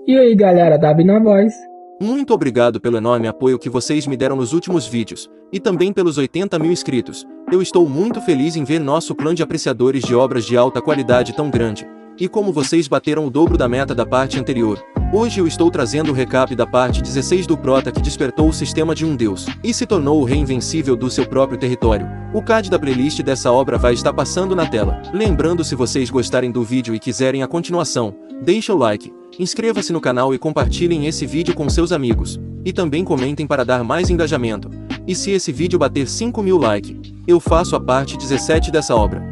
E aí galera, Dabi na voz. Muito obrigado pelo enorme apoio que vocês me deram nos últimos vídeos, e também pelos 80 mil inscritos. Eu estou muito feliz em ver nosso clã de apreciadores de obras de alta qualidade tão grande. E como vocês bateram o dobro da meta da parte anterior, hoje eu estou trazendo o recap da parte 16 do Prota que despertou o sistema de um deus, e se tornou o rei invencível do seu próprio território. O card da playlist dessa obra vai estar passando na tela. Lembrando, se vocês gostarem do vídeo e quiserem a continuação, deixa o like, inscreva-se no canal e compartilhem esse vídeo com seus amigos. E também comentem para dar mais engajamento. E se esse vídeo bater 5.000 likes, eu faço a parte 17 dessa obra.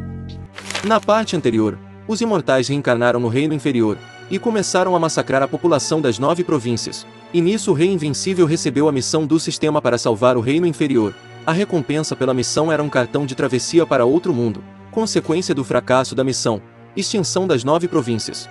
Na parte anterior, os imortais reencarnaram no reino inferior, e começaram a massacrar a população das 9 províncias. E nisso o rei invencível recebeu a missão do sistema para salvar o reino inferior. A recompensa pela missão era um cartão de travessia para outro mundo, consequência do fracasso da missão, extinção das 9 províncias.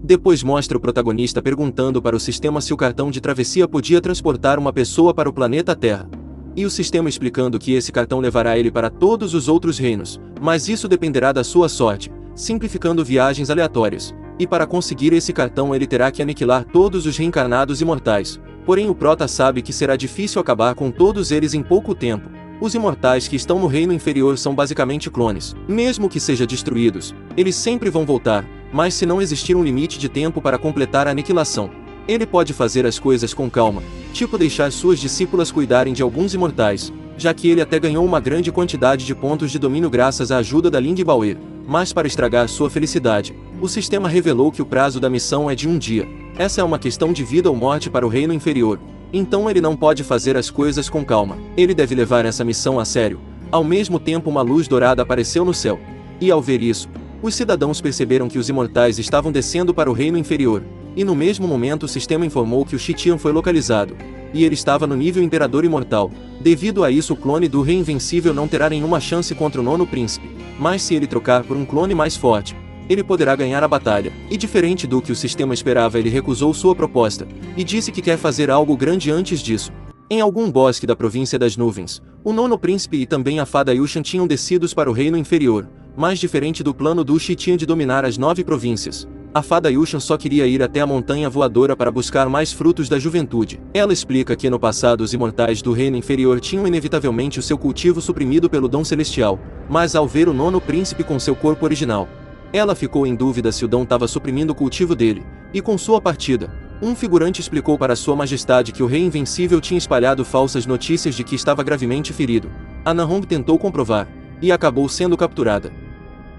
Depois mostra o protagonista perguntando para o sistema se o cartão de travessia podia transportar uma pessoa para o planeta Terra. E o sistema explicando que esse cartão levará ele para todos os outros reinos, mas isso dependerá da sua sorte, simplificando viagens aleatórias. E para conseguir esse cartão ele terá que aniquilar todos os reencarnados imortais. Porém o Prota sabe que será difícil acabar com todos eles em pouco tempo. Os imortais que estão no reino inferior são basicamente clones. Mesmo que sejam destruídos, eles sempre vão voltar, mas se não existir um limite de tempo para completar a aniquilação, ele pode fazer as coisas com calma, tipo deixar suas discípulas cuidarem de alguns imortais, já que ele até ganhou uma grande quantidade de pontos de domínio graças à ajuda da Lindy Bauer. Mas para estragar sua felicidade, o sistema revelou que o prazo da missão é de 1 dia. Essa é uma questão de vida ou morte para o reino inferior. Então ele não pode fazer as coisas com calma. Ele deve levar essa missão a sério. Ao mesmo tempo uma luz dourada apareceu no céu. E ao ver isso, os cidadãos perceberam que os imortais estavam descendo para o reino inferior. E no mesmo momento o sistema informou que o Shitian foi localizado. E ele estava no nível Imperador Imortal. Devido a isso o clone do Rei Invencível não terá nenhuma chance contra o Nono Príncipe. Mas se ele trocar por um clone mais forte, ele poderá ganhar a batalha. E diferente do que o sistema esperava, ele recusou sua proposta, e disse que quer fazer algo grande antes disso. Em algum bosque da província das nuvens, o Nono Príncipe e também a Fada Yushan tinham descidos para o reino inferior. Mas diferente do plano do Shitian de dominar as 9 províncias, a Fada Yushan só queria ir até a montanha voadora para buscar mais frutos da juventude. Ela explica que no passado os imortais do reino inferior tinham inevitavelmente o seu cultivo suprimido pelo dom celestial, mas ao ver o Nono Príncipe com seu corpo original, ela ficou em dúvida se o dom estava suprimindo o cultivo dele, e com sua partida, um figurante explicou para sua majestade que o rei invencível tinha espalhado falsas notícias de que estava gravemente ferido. A Nahong tentou comprovar, e acabou sendo capturada.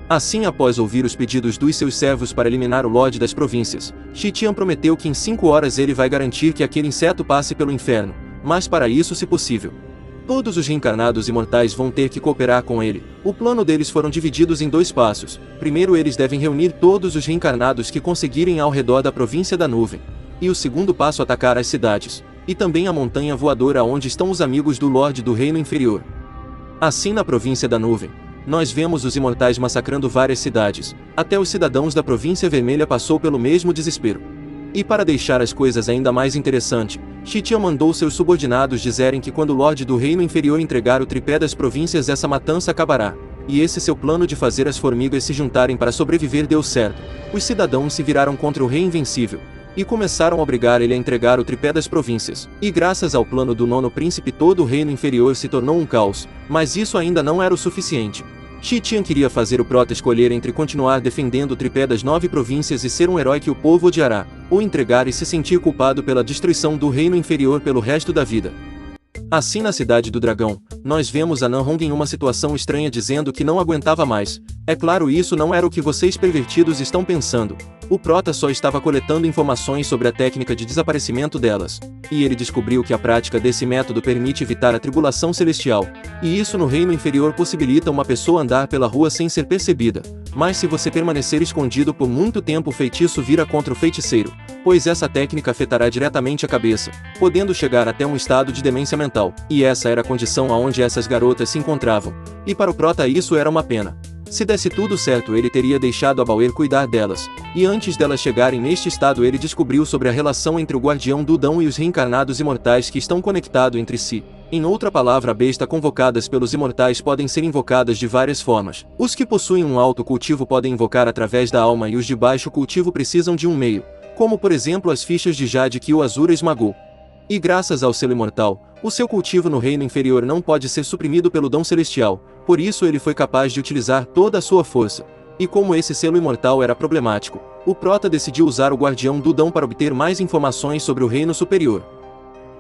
Assim, após ouvir os pedidos dos seus servos para eliminar o Lorde das Províncias, Shitian prometeu que em 5 horas ele vai garantir que aquele inseto passe pelo inferno, mas para isso, se possível, todos os reencarnados imortais vão ter que cooperar com ele. O plano deles foram divididos em 2 passos. Primeiro eles devem reunir todos os reencarnados que conseguirem ao redor da província da nuvem. E o segundo passo atacar as cidades, e também a montanha voadora onde estão os amigos do Lorde do Reino Inferior. Assim na província da nuvem, nós vemos os imortais massacrando várias cidades, até os cidadãos da província vermelha passou pelo mesmo desespero. E para deixar as coisas ainda mais interessantes, Shitian mandou seus subordinados dizerem que quando o Lorde do Reino Inferior entregar o tripé das províncias essa matança acabará. E esse seu plano de fazer as formigas se juntarem para sobreviver deu certo. Os cidadãos se viraram contra o Rei Invencível, e começaram a obrigar ele a entregar o tripé das províncias. E graças ao plano do Nono Príncipe todo o reino inferior se tornou um caos, mas isso ainda não era o suficiente. Shitian queria fazer o Prota escolher entre continuar defendendo o tripé das 9 províncias e ser um herói que o povo odiará, ou entregar e se sentir culpado pela destruição do reino inferior pelo resto da vida. Assim na cidade do dragão, nós vemos a Nahong em uma situação estranha dizendo que não aguentava mais. É claro, isso não era o que vocês pervertidos estão pensando. O Prota só estava coletando informações sobre a técnica de desaparecimento delas. E ele descobriu que a prática desse método permite evitar a tribulação celestial. E isso no reino inferior possibilita uma pessoa andar pela rua sem ser percebida. Mas se você permanecer escondido por muito tempo o feitiço vira contra o feiticeiro, pois essa técnica afetará diretamente a cabeça, podendo chegar até um estado de demência mental. E essa era a condição aonde essas garotas se encontravam. E para o Prota isso era uma pena. Se desse tudo certo ele teria deixado a Bauer cuidar delas, e antes delas chegarem neste estado ele descobriu sobre a relação entre o Guardião do Dão e os reencarnados imortais que estão conectados entre si. Em outra palavra, a besta convocadas pelos imortais podem ser invocadas de várias formas. Os que possuem um alto cultivo podem invocar através da alma e os de baixo cultivo precisam de um meio. como por exemplo as fichas de jade que o Azura esmagou. E graças ao selo imortal, o seu cultivo no reino inferior não pode ser suprimido pelo dom celestial, por isso ele foi capaz de utilizar toda a sua força. E como esse selo imortal era problemático, o Prota decidiu usar o Guardião do Dão para obter mais informações sobre o reino superior.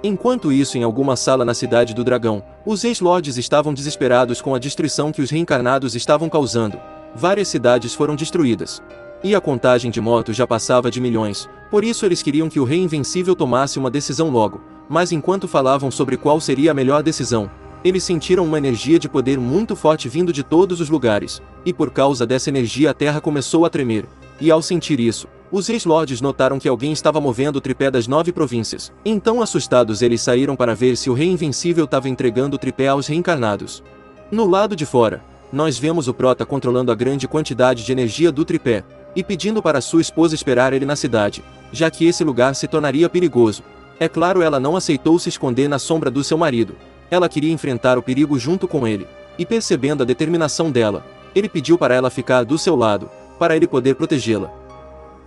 Enquanto isso, em alguma sala na Cidade do Dragão, os ex-lords estavam desesperados com a destruição que os reencarnados estavam causando. Várias cidades foram destruídas. E a contagem de mortos já passava de milhões, por isso eles queriam que o Rei Invencível tomasse uma decisão logo. Mas enquanto falavam sobre qual seria a melhor decisão, eles sentiram uma energia de poder muito forte vindo de todos os lugares, e por causa dessa energia a terra começou a tremer. E ao sentir isso, os ex-lords notaram que alguém estava movendo o tripé das 9 províncias. Então, assustados, eles saíram para ver se o Rei Invencível estava entregando o tripé aos reencarnados. No lado de fora, nós vemos o Prota controlando a grande quantidade de energia do tripé, e pedindo para sua esposa esperar ele na cidade, já que esse lugar se tornaria perigoso. É claro, ela não aceitou se esconder na sombra do seu marido. Ela queria enfrentar o perigo junto com ele, e percebendo a determinação dela, ele pediu para ela ficar do seu lado, para ele poder protegê-la.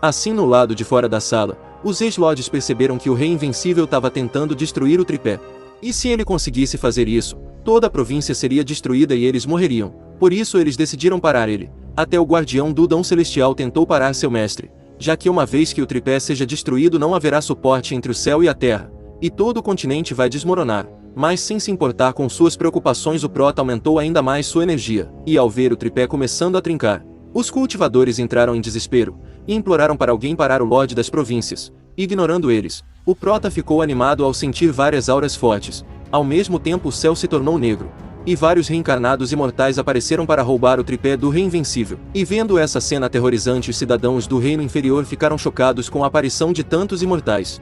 Assim, no lado de fora da sala, os ex-lords perceberam que o Rei Invencível estava tentando destruir o tripé. E se ele conseguisse fazer isso, toda a província seria destruída e eles morreriam. Por isso eles decidiram parar ele. Até o Guardião do Dão Celestial tentou parar seu mestre, já que uma vez que o tripé seja destruído não haverá suporte entre o céu e a terra, e todo o continente vai desmoronar. Mas sem se importar com suas preocupações, o Prota aumentou ainda mais sua energia, e ao ver o tripé começando a trincar, os cultivadores entraram em desespero, e imploraram para alguém parar o Lorde das Províncias. Ignorando eles, o Prota ficou animado ao sentir várias auras fortes. Ao mesmo tempo o céu se tornou negro, e vários reencarnados imortais apareceram para roubar o tripé do Rei Invencível. E vendo essa cena aterrorizante, os cidadãos do reino inferior ficaram chocados com a aparição de tantos imortais.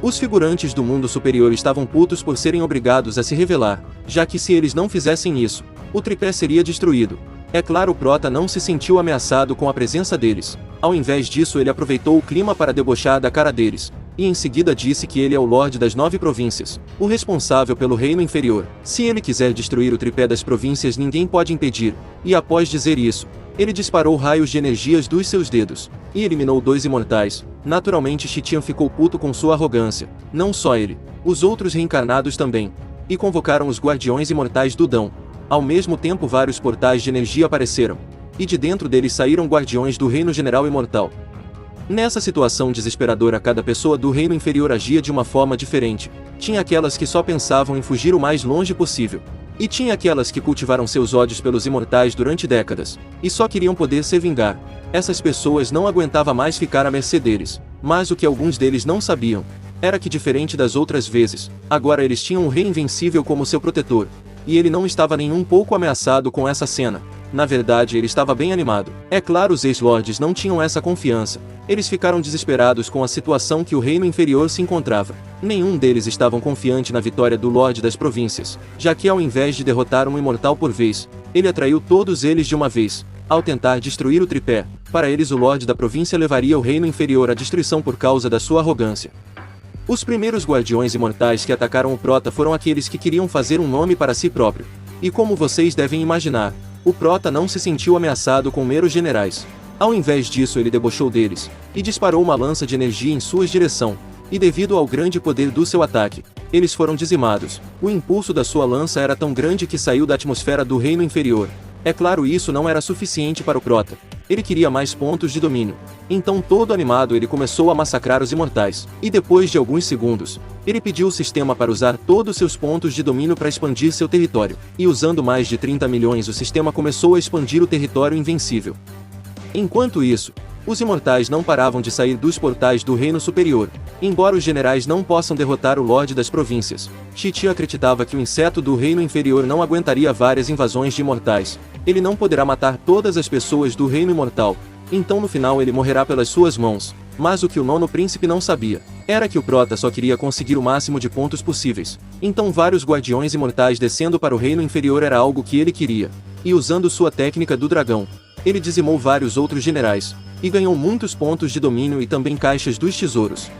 Os figurantes do mundo superior estavam putos por serem obrigados a se revelar, já que se eles não fizessem isso, o tripé seria destruído. É claro, o Prota não se sentiu ameaçado com a presença deles. Ao invés disso, ele aproveitou o clima para debochar da cara deles, e em seguida disse que ele é o Lorde das 9 províncias, o responsável pelo reino inferior. Se ele quiser destruir o tripé das províncias, ninguém pode impedir. E após dizer isso, ele disparou raios de energias dos seus dedos, e eliminou 2 imortais. Naturalmente, Chitian ficou puto com sua arrogância. Não só ele, os outros reencarnados também. E convocaram os Guardiões Imortais do Dão. Ao mesmo tempo, vários portais de energia apareceram, e de dentro deles saíram guardiões do Reino General Imortal. Nessa situação desesperadora, cada pessoa do reino inferior agia de uma forma diferente. Tinha aquelas que só pensavam em fugir o mais longe possível. E tinha aquelas que cultivaram seus ódios pelos imortais durante décadas, e só queriam poder se vingar. Essas pessoas não aguentavam mais ficar à mercê deles. Mas o que alguns deles não sabiam, era que diferente das outras vezes, agora eles tinham um Rei Invencível como seu protetor. E ele não estava nem um pouco ameaçado com essa cena. Na verdade, ele estava bem animado. É claro, os ex-lords não tinham essa confiança. Eles ficaram desesperados com a situação que o reino inferior se encontrava. Nenhum deles estavam confiante na vitória do Lorde das Províncias, já que ao invés de derrotar um imortal por vez, ele atraiu todos eles de uma vez. Ao tentar destruir o tripé, para eles o Lorde da Província levaria o reino inferior à destruição por causa da sua arrogância. Os primeiros guardiões imortais que atacaram o Prota foram aqueles que queriam fazer um nome para si próprio. E como vocês devem imaginar, o Prota não se sentiu ameaçado com meros generais. Ao invés disso, ele debochou deles, e disparou uma lança de energia em sua direção, e devido ao grande poder do seu ataque, eles foram dizimados. O impulso da sua lança era tão grande que saiu da atmosfera do reino inferior. É claro, isso não era suficiente para o Prota. Ele queria mais pontos de domínio. Então, todo animado, ele começou a massacrar os imortais. E depois de alguns segundos, ele pediu o sistema para usar todos seus pontos de domínio para expandir seu território. E usando mais de 30 milhões, o sistema começou a expandir o território invencível. Enquanto isso, os imortais não paravam de sair dos portais do reino superior. Embora os generais não possam derrotar o Lorde das Províncias, Chitian acreditava que o inseto do reino inferior não aguentaria várias invasões de imortais. Ele não poderá matar todas as pessoas do reino imortal, então no final ele morrerá pelas suas mãos. Mas o que o nono príncipe não sabia, era que o Prota só queria conseguir o máximo de pontos possíveis. Então vários guardiões imortais descendo para o reino inferior era algo que ele queria. E usando sua técnica do dragão, ele dizimou vários outros generais, e ganhou muitos pontos de domínio e também caixas dos tesouros.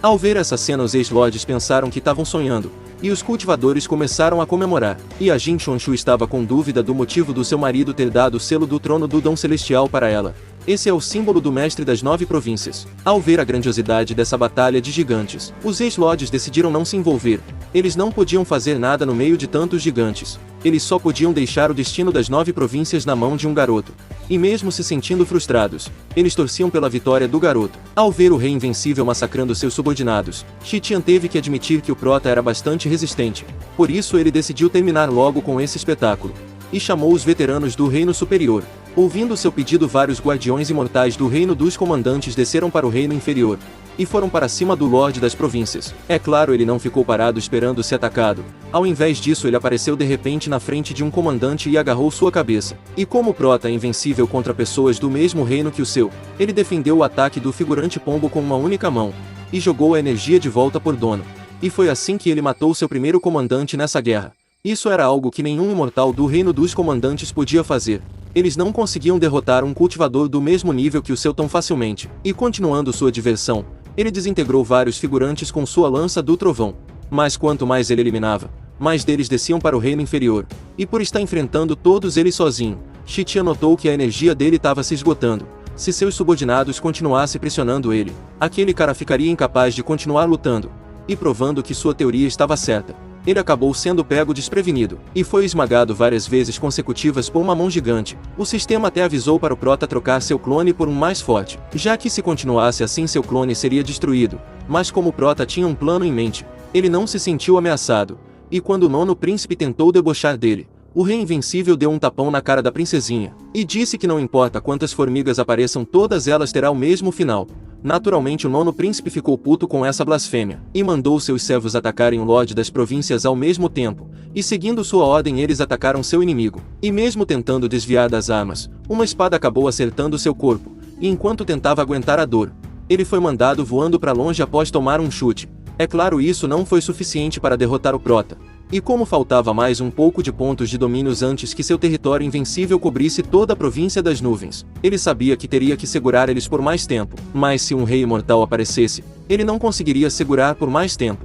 Ao ver essa cena, os ex-lords pensaram que estavam sonhando, e os cultivadores começaram a comemorar. E a Jin Chonchu estava com dúvida do motivo do seu marido ter dado o selo do trono do Dom Celestial para ela. Esse é o símbolo do mestre das 9 províncias. Ao ver a grandiosidade dessa batalha de gigantes, os ex-lords decidiram não se envolver. Eles não podiam fazer nada no meio de tantos gigantes. Eles só podiam deixar o destino das 9 províncias na mão de um garoto. E mesmo se sentindo frustrados, eles torciam pela vitória do garoto. Ao ver o rei invencível massacrando seus subordinados, Shi Tian teve que admitir que o prota era bastante resistente. Por isso ele decidiu terminar logo com esse espetáculo. E chamou os veteranos do Reino Superior. Ouvindo seu pedido, vários guardiões imortais do Reino dos Comandantes desceram para o Reino Inferior. E foram para cima do Lorde das Províncias. É claro, ele não ficou parado esperando ser atacado. Ao invés disso, ele apareceu de repente na frente de um comandante e agarrou sua cabeça. E como o prota é invencível contra pessoas do mesmo reino que o seu, ele defendeu o ataque do figurante pombo com uma única mão. E jogou a energia de volta por dono. E foi assim que ele matou seu primeiro comandante nessa guerra. Isso era algo que nenhum imortal do Reino dos Comandantes podia fazer. Eles não conseguiam derrotar um cultivador do mesmo nível que o seu tão facilmente. E continuando sua diversão, ele desintegrou vários figurantes com sua lança do trovão. Mas quanto mais ele eliminava, mais deles desciam para o reino inferior. E por estar enfrentando todos eles sozinho, Shi Tian notou que a energia dele estava se esgotando. Se seus subordinados continuassem pressionando ele, aquele cara ficaria incapaz de continuar lutando. E provando que sua teoria estava certa, ele acabou sendo pego desprevenido, e foi esmagado várias vezes consecutivas por uma mão gigante. O sistema até avisou para o prota trocar seu clone por um mais forte, já que se continuasse assim seu clone seria destruído. Mas como o prota tinha um plano em mente, ele não se sentiu ameaçado. E quando o nono príncipe tentou debochar dele, o rei invencível deu um tapão na cara da princesinha, e disse que não importa quantas formigas apareçam, todas elas terão o mesmo final. Naturalmente o nono príncipe ficou puto com essa blasfêmia, e mandou seus servos atacarem o Lorde das Províncias ao mesmo tempo, e seguindo sua ordem eles atacaram seu inimigo. E mesmo tentando desviar das armas, uma espada acabou acertando seu corpo, e enquanto tentava aguentar a dor, ele foi mandado voando para longe após tomar um chute. É claro, isso não foi suficiente para derrotar o prota. E como faltava mais um pouco de pontos de domínios antes que seu território invencível cobrisse toda a província das nuvens, ele sabia que teria que segurar eles por mais tempo. Mas se um rei imortal aparecesse, ele não conseguiria segurar por mais tempo.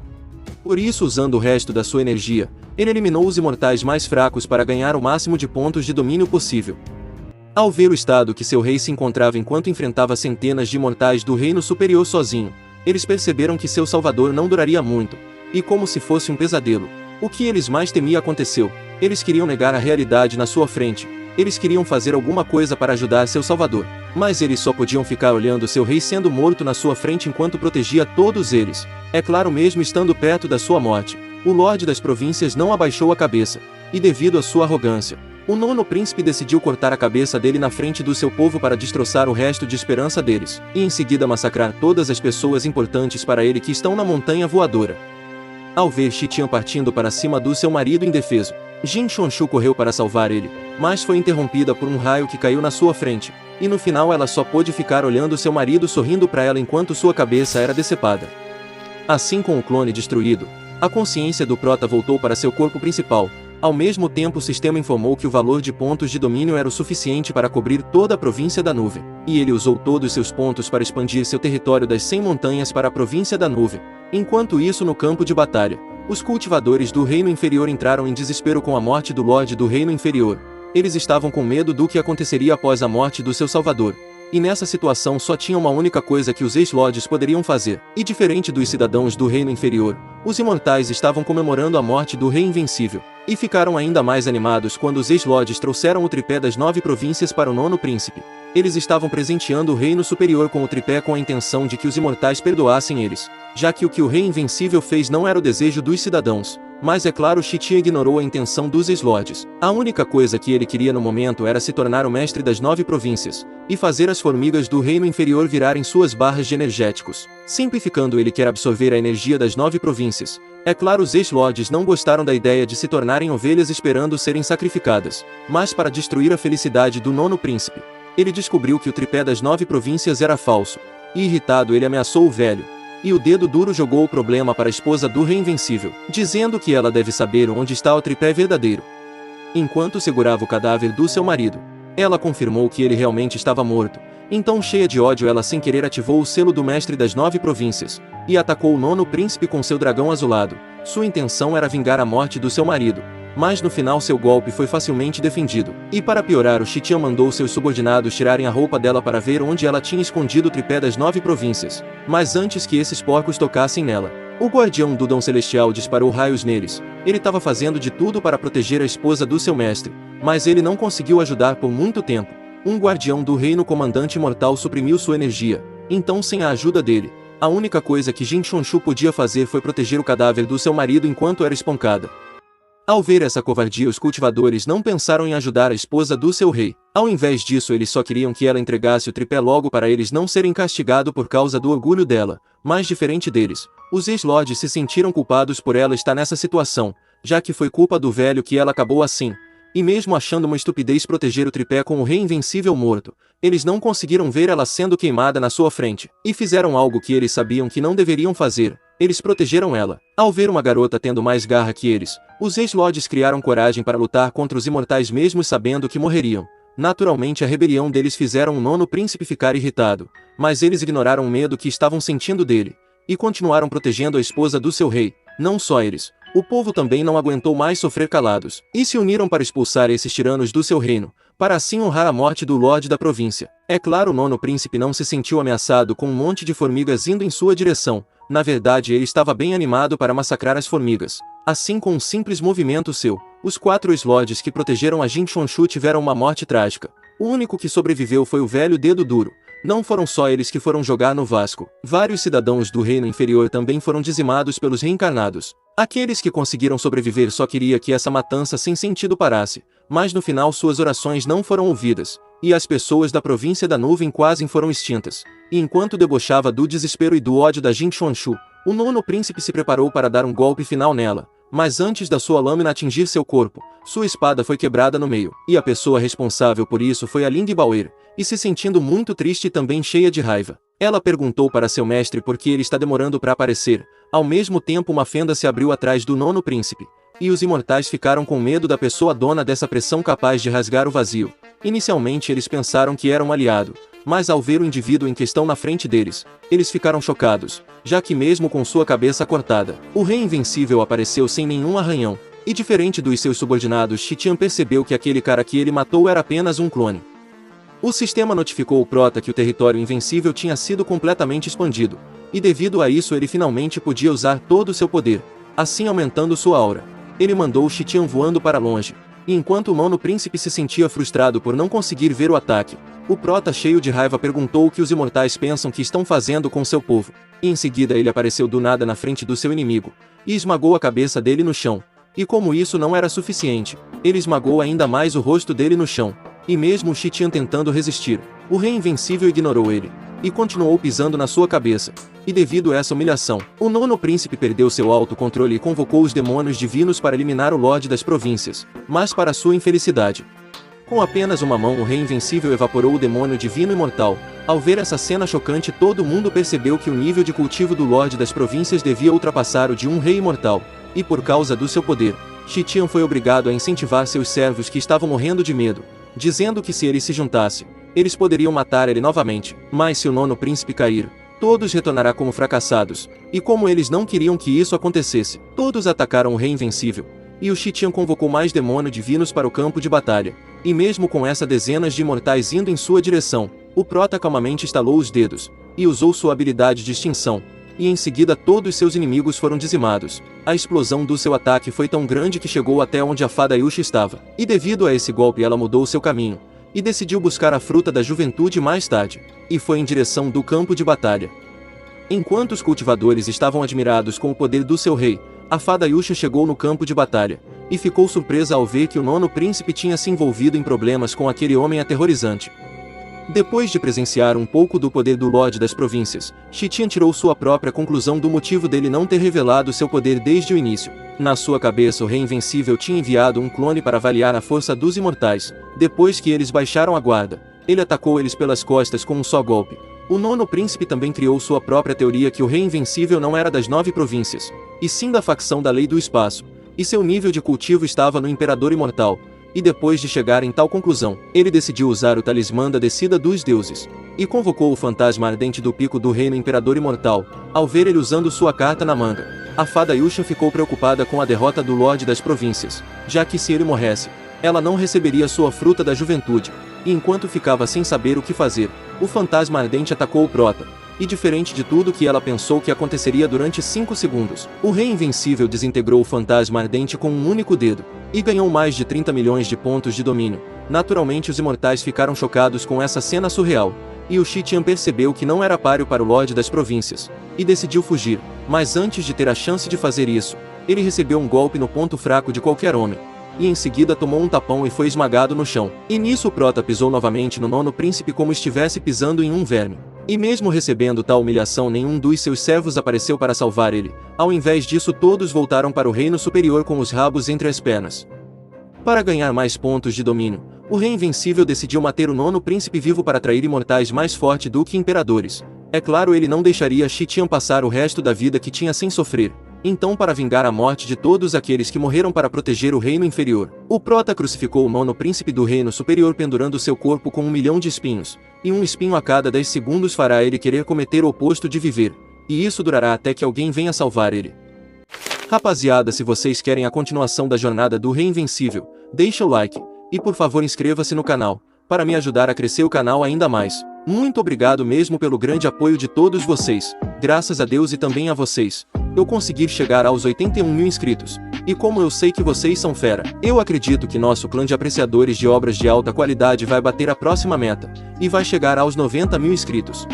Por isso, usando o resto da sua energia, ele eliminou os imortais mais fracos para ganhar o máximo de pontos de domínio possível. Ao ver o estado que seu rei se encontrava enquanto enfrentava centenas de imortais do Reino Superior sozinho, eles perceberam que seu salvador não duraria muito, e como se fosse um pesadelo, o que eles mais temiam aconteceu. Eles queriam negar a realidade na sua frente. Eles queriam fazer alguma coisa para ajudar seu salvador. Mas eles só podiam ficar olhando seu rei sendo morto na sua frente enquanto protegia todos eles. É claro, mesmo estando perto da sua morte, o Lorde das Províncias não abaixou a cabeça. E devido à sua arrogância, o nono príncipe decidiu cortar a cabeça dele na frente do seu povo para destroçar o resto de esperança deles. E em seguida massacrar todas as pessoas importantes para ele que estão na montanha voadora. Ao ver Shi Tian partindo para cima do seu marido indefeso, Jin Chonchu correu para salvar ele, mas foi interrompida por um raio que caiu na sua frente, e no final ela só pôde ficar olhando seu marido sorrindo para ela enquanto sua cabeça era decepada. Assim, com o clone destruído, a consciência do prota voltou para seu corpo principal. Ao mesmo tempo, o sistema informou que o valor de pontos de domínio era o suficiente para cobrir toda a província da nuvem, e ele usou todos seus pontos para expandir seu território das 100 montanhas para a província da nuvem. Enquanto isso, no campo de batalha, os cultivadores do Reino Inferior entraram em desespero com a morte do Lorde do Reino Inferior. Eles estavam com medo do que aconteceria após a morte do seu salvador. E nessa situação só tinha uma única coisa que os ex-lords poderiam fazer. E diferente dos cidadãos do Reino Inferior, os imortais estavam comemorando a morte do Rei Invencível. E ficaram ainda mais animados quando os ex-lords trouxeram o tripé das 9 províncias para o nono príncipe. Eles estavam presenteando o Reino Superior com o tripé com a intenção de que os imortais perdoassem eles, já que o que o Rei Invencível fez não era o desejo dos cidadãos. Mas é claro, Shi Tian ignorou a intenção dos ex-lords. A única coisa que ele queria no momento era se tornar o mestre das 9 províncias, e fazer as formigas do reino inferior virarem suas barras de energéticos. Simplificando, ele quer absorver a energia das 9 províncias. É claro, os ex-lords não gostaram da ideia de se tornarem ovelhas esperando serem sacrificadas, mas para destruir a felicidade do nono príncipe. Ele descobriu que o tripé das 9 províncias era falso, e irritado ele ameaçou o velho. E o dedo duro jogou o problema para a esposa do Rei Invencível, dizendo que ela deve saber onde está o tripé verdadeiro. Enquanto segurava o cadáver do seu marido, ela confirmou que ele realmente estava morto. Então, cheia de ódio, ela sem querer ativou o selo do mestre das 9 províncias, e atacou o nono príncipe com seu dragão azulado. Sua intenção era vingar a morte do seu marido. mas no final seu golpe foi facilmente defendido. E para piorar, o Xitian mandou seus subordinados tirarem a roupa dela para ver onde ela tinha escondido o tripé das 9 províncias. Mas antes que esses porcos tocassem nela, o guardião do Dom Celestial disparou raios neles. Ele estava fazendo de tudo para proteger a esposa do seu mestre, mas ele não conseguiu ajudar por muito tempo. Um guardião do reino comandante mortal suprimiu sua energia. Então, sem a ajuda dele, a única coisa que Jin Chonchu podia fazer foi proteger o cadáver do seu marido enquanto era espancada. Ao ver essa covardia, os cultivadores não pensaram em ajudar a esposa do seu rei. Ao invés disso, eles só queriam que ela entregasse o tripé logo para eles não serem castigados por causa do orgulho dela. Mas diferente deles, os ex-lords se sentiram culpados por ela estar nessa situação, já que foi culpa do velho que ela acabou assim. E mesmo achando uma estupidez proteger o tripé com o rei invencível morto, eles não conseguiram ver ela sendo queimada na sua frente, e fizeram algo que eles sabiam que não deveriam fazer. Eles protegeram ela. Ao ver uma garota tendo mais garra que eles, os ex-lords criaram coragem para lutar contra os imortais mesmo sabendo que morreriam. Naturalmente a rebelião deles fizeram o nono príncipe ficar irritado, mas eles ignoraram o medo que estavam sentindo dele, e continuaram protegendo a esposa do seu rei. Não só eles, o povo também não aguentou mais sofrer calados, e se uniram para expulsar esses tiranos do seu reino, para assim honrar a morte do Lorde da província. É claro, o nono príncipe não se sentiu ameaçado com um monte de formigas indo em sua direção. Na verdade, ele estava bem animado para massacrar as formigas. Assim, com um simples movimento seu, os 4 ex-lords que protegeram a Jin Chonchu tiveram uma morte trágica. O único que sobreviveu foi o velho Dedo Duro. Não foram só eles que foram jogar no Vasco. Vários cidadãos do reino inferior também foram dizimados pelos reencarnados. Aqueles que conseguiram sobreviver só queria que essa matança sem sentido parasse, mas no final suas orações não foram ouvidas, e as pessoas da província da nuvem quase foram extintas. E enquanto debochava do desespero e do ódio da Jin Chonchu, o nono príncipe se preparou para dar um golpe final nela. Mas antes da sua lâmina atingir seu corpo, sua espada foi quebrada no meio, e a pessoa responsável por isso foi a Ling Baoer, e se sentindo muito triste e também cheia de raiva, ela perguntou para seu mestre por que ele está demorando para aparecer. Ao mesmo tempo, uma fenda se abriu atrás do nono príncipe, e os imortais ficaram com medo da pessoa dona dessa pressão capaz de rasgar o vazio. Inicialmente eles pensaram que era um aliado, mas ao ver o indivíduo em questão na frente deles, eles ficaram chocados, já que mesmo com sua cabeça cortada, o rei invencível apareceu sem nenhum arranhão, e diferente dos seus subordinados, Xitian percebeu que aquele cara que ele matou era apenas um clone. O sistema notificou o Prota que o território invencível tinha sido completamente expandido, e devido a isso ele finalmente podia usar todo o seu poder, assim aumentando sua aura. Ele mandou o Xitian voando para longe, e enquanto o nono príncipe se sentia frustrado por não conseguir ver o ataque, o Prota, cheio de raiva, perguntou o que os imortais pensam que estão fazendo com seu povo, e em seguida ele apareceu do nada na frente do seu inimigo, e esmagou a cabeça dele no chão. E como isso não era suficiente, ele esmagou ainda mais o rosto dele no chão, e mesmo o Xitian tentando resistir, o rei invencível ignorou ele, e continuou pisando na sua cabeça. E devido a essa humilhação, o nono príncipe perdeu seu autocontrole e convocou os demônios divinos para eliminar o Lorde das Províncias, mas para sua infelicidade, com apenas uma mão o rei invencível evaporou o demônio divino imortal. Ao ver essa cena chocante, todo mundo percebeu que o nível de cultivo do Lorde das Províncias devia ultrapassar o de um rei imortal, e por causa do seu poder, Xitian foi obrigado a incentivar seus servos que estavam morrendo de medo, dizendo que se ele se juntasse, eles poderiam matar ele novamente, mas se o nono príncipe cair, todos retornarão como fracassados, e como eles não queriam que isso acontecesse, todos atacaram o rei invencível, e o Xitian convocou mais demônios divinos para o campo de batalha, e mesmo com essa dezenas de imortais indo em sua direção, o Prota calmamente estalou os dedos, e usou sua habilidade de extinção, e em seguida todos seus inimigos foram dizimados. A explosão do seu ataque foi tão grande que chegou até onde a fada Yushi estava, e devido a esse golpe ela mudou seu caminho, e decidiu buscar a fruta da juventude mais tarde, e foi em direção do campo de batalha. Enquanto os cultivadores estavam admirados com o poder do seu rei, a fada Yushi chegou no campo de batalha, e ficou surpresa ao ver que o nono príncipe tinha se envolvido em problemas com aquele homem aterrorizante. Depois de presenciar um pouco do poder do Lorde das Províncias, Xitian tirou sua própria conclusão do motivo dele não ter revelado seu poder desde o início. Na sua cabeça, o rei invencível tinha enviado um clone para avaliar a força dos imortais. Depois que eles baixaram a guarda, ele atacou eles pelas costas com um só golpe. O nono príncipe também criou sua própria teoria que o rei invencível não era das 9 províncias, e sim da facção da Lei do Espaço, e seu nível de cultivo estava no Imperador Imortal. E depois de chegar em tal conclusão, ele decidiu usar o talismã da descida dos deuses, e convocou o fantasma ardente do pico do reino Imperador Imortal. Ao ver ele usando sua carta na manga, a fada Yusha ficou preocupada com a derrota do Lorde das Províncias, já que se ele morresse, ela não receberia sua fruta da juventude. E enquanto ficava sem saber o que fazer, o fantasma ardente atacou o prota. E diferente de tudo que ela pensou que aconteceria durante 5 segundos, o Rei Invencível desintegrou o fantasma ardente com um único dedo, e ganhou mais de 30 milhões de pontos de domínio. Naturalmente os imortais ficaram chocados com essa cena surreal, e o Shi-Tian percebeu que não era páreo para o Lorde das Províncias, e decidiu fugir, mas antes de ter a chance de fazer isso, ele recebeu um golpe no ponto fraco de qualquer homem, e em seguida tomou um tapão e foi esmagado no chão. E nisso o prota pisou novamente no nono príncipe como estivesse pisando em um verme. E mesmo recebendo tal humilhação, nenhum dos seus servos apareceu para salvar ele. Ao invés disso, todos voltaram para o reino superior com os rabos entre as pernas. Para ganhar mais pontos de domínio, o Rei Invencível decidiu manter o nono príncipe vivo para atrair imortais mais forte do que imperadores. É claro, ele não deixaria Shi-Tian passar o resto da vida que tinha sem sofrer. Então, para vingar a morte de todos aqueles que morreram para proteger o reino inferior, o prota crucificou o nono príncipe do reino superior pendurando seu corpo com 1 milhão de espinhos, e um espinho a cada 10 segundos fará ele querer cometer o oposto de viver, e isso durará até que alguém venha salvar ele. Rapaziada, se vocês querem a continuação da jornada do Rei Invencível, deixa o like, e por favor inscreva-se no canal, para me ajudar a crescer o canal ainda mais. Muito obrigado mesmo pelo grande apoio de todos vocês, graças a Deus e também a vocês, eu consegui chegar aos 81 mil inscritos, e como eu sei que vocês são fera, eu acredito que nosso clã de apreciadores de obras de alta qualidade vai bater a próxima meta, e vai chegar aos 90 mil inscritos.